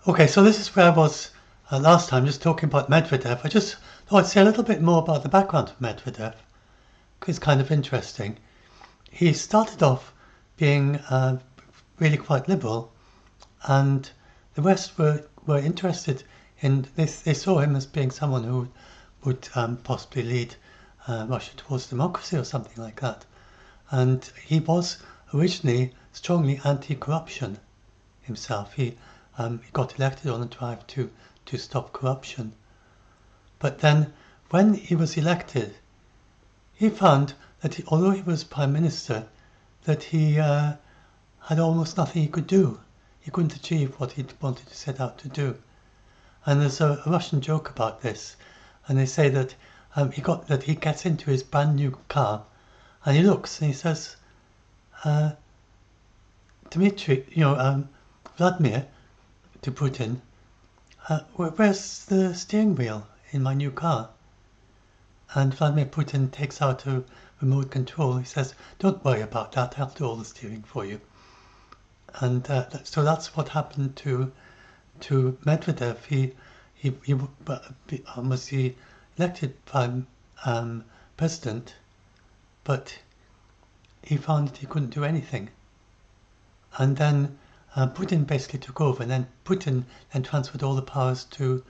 Okay, so this is where I was last time, just talking about Medvedev. I just thought I'd say a little bit more about the background of Medvedev, because it's kind of interesting. He started off being really quite liberal, and the West were interested in this. They saw him as being someone who would possibly lead Russia towards democracy or something like that. And he was originally strongly anti-corruption himself. He got elected on a drive to stop corruption. But then, when he was elected, he found that although he was prime minister, that he had almost nothing he could do. He couldn't achieve what he wanted to set out to do. And there's a Russian joke about this, and they say that he gets into his brand new car, and he looks and he says, Dmitry, Vladimir, to Putin, where's the steering wheel in my new car? And Vladimir Putin takes out a remote control. He says, don't worry about that, I'll do all the steering for you. And so that's what happened to Medvedev. He was the elected prime president, but he found that he couldn't do anything. And then Putin basically took over, and then Putin then transferred all the powers to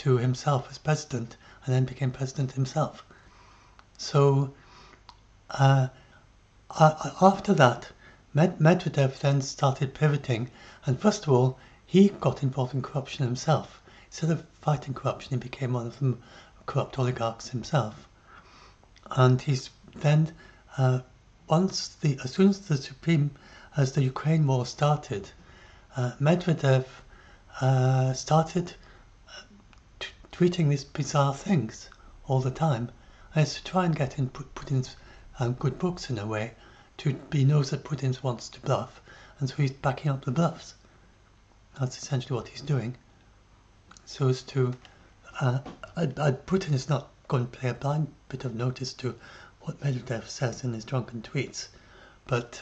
himself as president, and then became president himself. So after that, Medvedev then started pivoting, and first of all, he got involved in corruption himself. Instead of fighting corruption, he became one of the corrupt oligarchs himself. And he's then, as soon as the Ukraine war started, Medvedev started tweeting these bizarre things all the time. And it's to try and get in Putin's good books in a way. He knows that Putin wants to bluff, and so he's backing up the bluffs. That's essentially what he's doing. So as to, Putin is not going to pay a blind bit of notice to what Medvedev says in his drunken tweets, but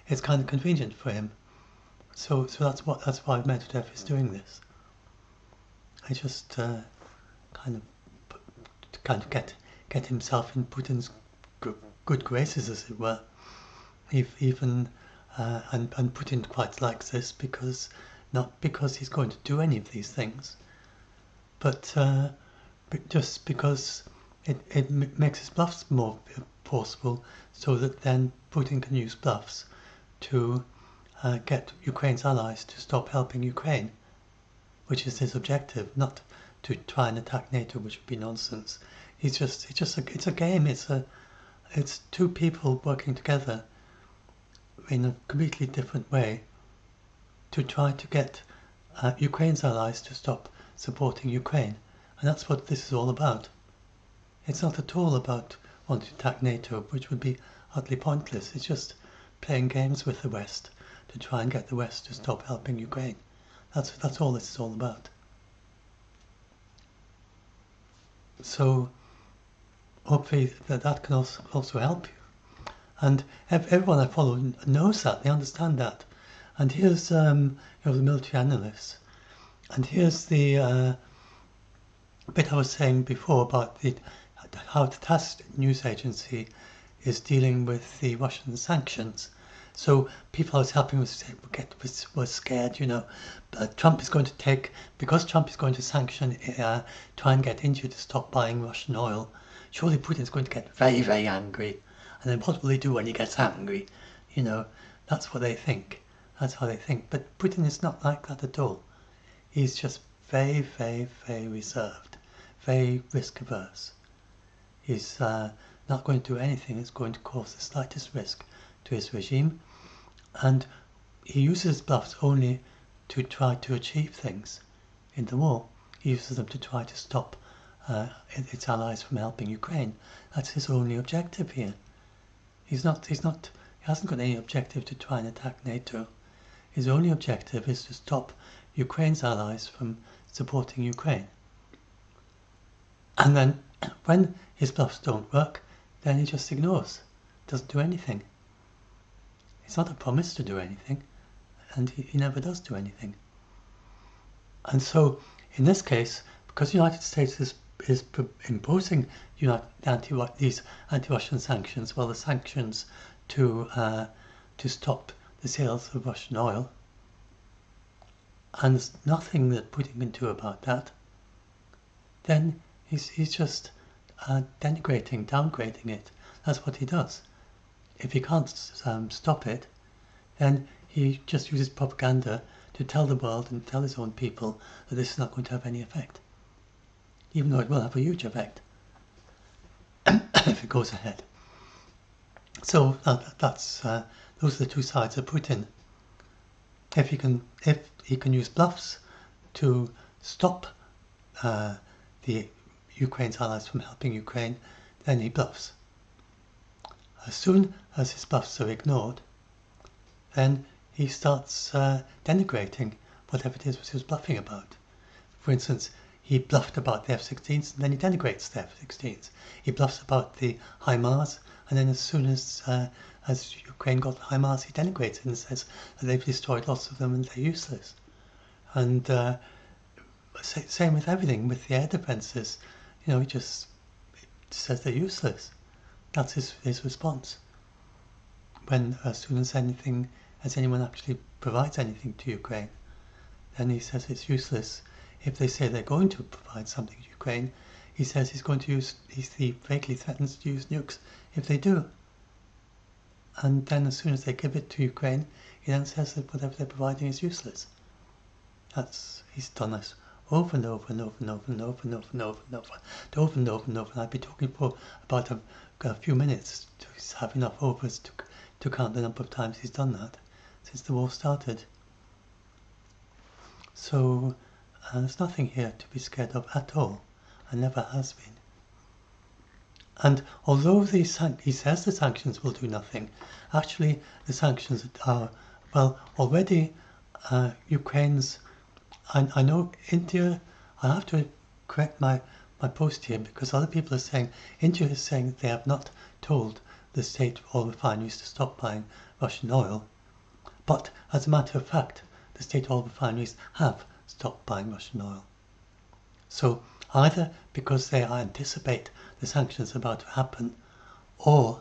it's kind of convenient for him. So that's why Medvedev is doing this. I just kind of get himself in Putin's good graces, as it were. And Putin quite likes this not because he's going to do any of these things, but just because it makes his bluffs more forceful, so that then Putin can use bluffs to get Ukraine's allies to stop helping Ukraine, which is his objective, not to try and attack NATO, which would be nonsense. It's a game. It's two people working together in a completely different way to try to get Ukraine's allies to stop supporting Ukraine. And that's what this is all about. It's not at all about wanting to attack NATO, which would be utterly pointless. It's just playing games with the West to try and get the West to stop helping Ukraine. That's all this is all about. So hopefully that can also help you. And everyone I follow knows that, they understand that. And here's the military analysts. And here's the bit I was saying before about how the TASS news agency is dealing with the Russian sanctions. So people I was helping were scared, Trump is going to because Trump is going to sanction, try and get India to stop buying Russian oil. Surely Putin's going to get very, very angry. And then what will he do when he gets angry? That's what they think. That's how they think. But Putin is not like that at all. He's just very, very, very reserved, very risk averse. He's not going to do anything that's going to cause the slightest risk to his regime. And he uses bluffs only to try to achieve things in the war. He uses them to try to stop its allies from helping Ukraine. That's his only objective here. He hasn't got any objective to try and attack NATO. His only objective is to stop Ukraine's allies from supporting Ukraine. And then when his bluffs don't work, then he just ignores, doesn't do anything. It's not a promise to do anything, and he never does do anything. And so in this case, because the United States is imposing these anti-Russian sanctions, well, the sanctions to stop the sales of Russian oil, and there's nothing that Putin can do about that, then he's just downgrading it. That's what he does. If he can't stop it, then he just uses propaganda to tell the world and tell his own people that this is not going to have any effect, even though it will have a huge effect if it goes ahead. So that's those are the two sides of Putin. If he can use bluffs to stop the Ukraine's allies from helping Ukraine, then he bluffs. As soon as his bluffs are ignored, then he starts denigrating whatever it is he was bluffing about. For instance, he bluffed about the F-16s, and then he denigrates the F-16s. He bluffs about the HIMARS, and then as soon as Ukraine got the HIMARS, he denigrates it and says that they've destroyed lots of them and they're useless. And same with everything, with the air defences. He just says they're useless. That's his response. When as soon as anyone actually provides anything to Ukraine, then he says it's useless. If they say they're going to provide something to Ukraine, he says he vaguely threatens to use nukes if they do. And then as soon as they give it to Ukraine, he then says that whatever they're providing is useless. He's done this over and over and over and over and over and over and over and over and over and over. And I'd be talking for about a few minutes to have enough overs to count the number of times he's done that since the war started. So there's nothing here to be scared of at all, and never has been. And although he says the sanctions will do nothing, actually the sanctions are, well, already Ukraine's, I know India, I have to correct my post here because other people are saying, India is saying that they have not told the state oil refineries to stop buying Russian oil. But as a matter of fact, the state oil refineries have stopped buying Russian oil. So either because they anticipate the sanctions about to happen, or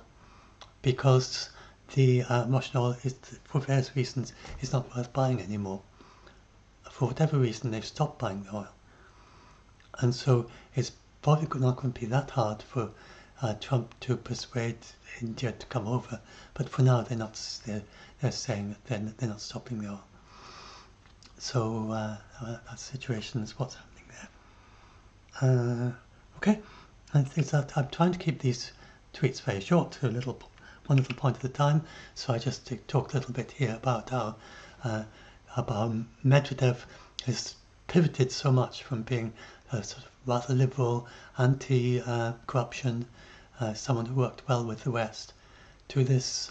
because the Russian oil is, for various reasons, is not worth buying anymore. For whatever reason, they've stopped buying the oil. And so it's probably not going to be that hard for Trump to persuade India to come over. But for now, they're saying that they're not stopping the oil. So that situation is what's happening there. Okay, and I'm trying to keep these tweets very short, to one little point at a time. So I just talked a little bit here about how Medvedev has pivoted so much from being a sort of rather liberal, anti-corruption, someone who worked well with the West, to this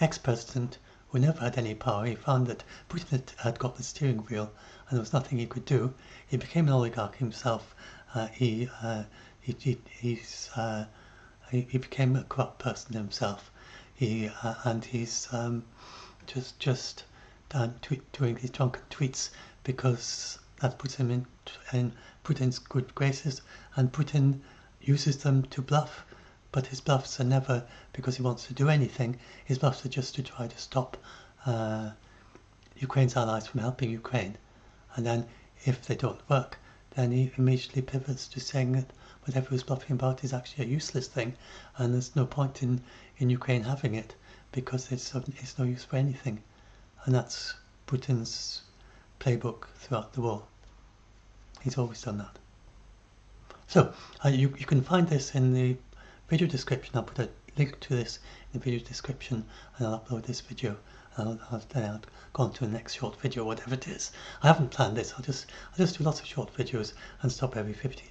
ex-president who never had any power. He found that Putin had got the steering wheel and there was nothing he could do. He became an oligarch himself. He became a corrupt person himself. He's just doing these drunken tweets because that puts him in Putin's good graces, and Putin uses them to bluff, but his bluffs are never because he wants to do anything. His bluffs are just to try to stop Ukraine's allies from helping Ukraine, and then if they don't work, then he immediately pivots to saying that whatever he was bluffing about is actually a useless thing, and there's no point in Ukraine having it because it's no use for anything. And that's Putin's playbook throughout the war. He's always done that. So you can find this in the video description. I'll put a link to this in the video description, and I'll upload this video. Then I'll go on to the next short video, whatever it is. I haven't planned this. I'll just do lots of short videos and stop every 15